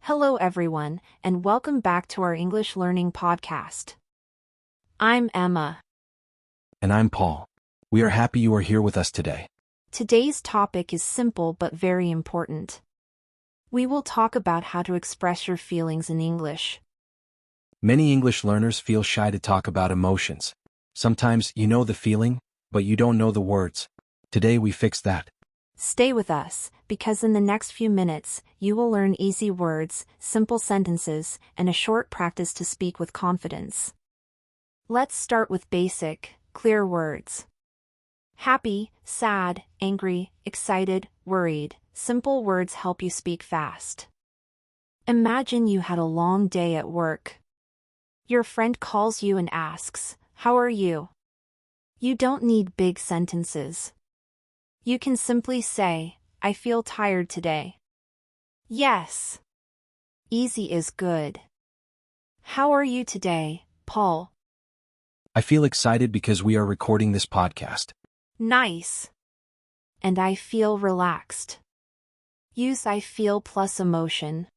Hello everyone, and welcome back to our English Learning Podcast. I'm Emma. And I'm Paul. We are happy you are here with us today. Today's topic is simple but very important. We will talk about how to express your feelings in English. Many English learners feel shy to talk about emotions. Sometimes you know the feeling, but you don't know the words. Today we fix that. Stay with us, because in the next few minutes, you will learn easy words, simple sentences, and a short practice to speak with confidence. Let's start with basic, clear words. Happy, sad, angry, excited, worried. Simple words help you speak fast. Imagine you had a long day at work. Your friend calls you and asks, "How are you?" You don't need big sentences. You can simply say, "I feel tired today." Yes. Easy is good. How are you today, Paul? I feel excited because we are recording this podcast. Nice. And I feel relaxed. Use I feel plus emotion.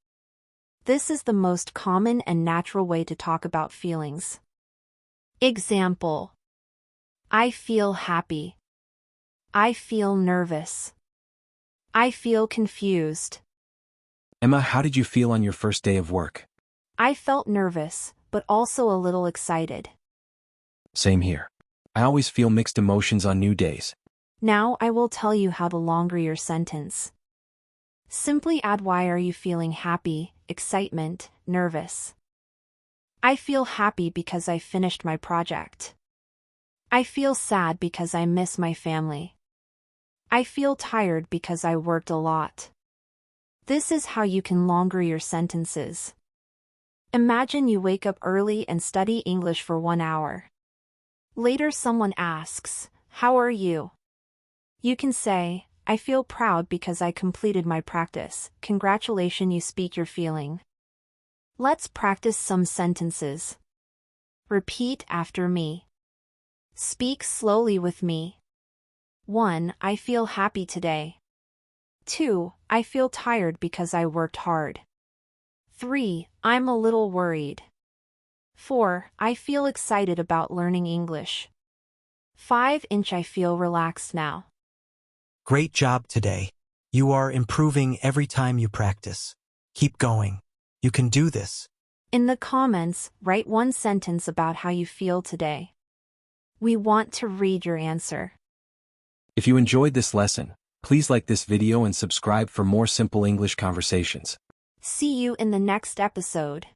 This is the most common and natural way to talk about feelings. Example. I feel happy. I feel nervous. I feel confused. Emma, how did you feel on your first day of work? I felt nervous, but also a little excited. Same here. I always feel mixed emotions on new days. Now I will tell you how to longer your sentence. Simply add why are you feeling happy, excitement, nervous. I feel happy because I finished my project. I feel sad because I miss my family. I feel tired because I worked a lot. This is how you can longer your sentences. Imagine you wake up early and study English for 1 hour. Later someone asks, "How are you?" You can say, "I feel proud because I completed my practice." Congratulations, you speak your feeling. Let's practice some sentences. Repeat after me. Speak slowly with me. 1. I feel happy today. 2. I feel tired because I worked hard. 3. I'm a little worried. 4. I feel excited about learning English. 5. I feel relaxed now. Great job today. You are improving every time you practice. Keep going. You can do this. In the comments, write one sentence about how you feel today. We want to read your answer. If you enjoyed this lesson, please like this video and subscribe for more simple English conversations. See you in the next episode.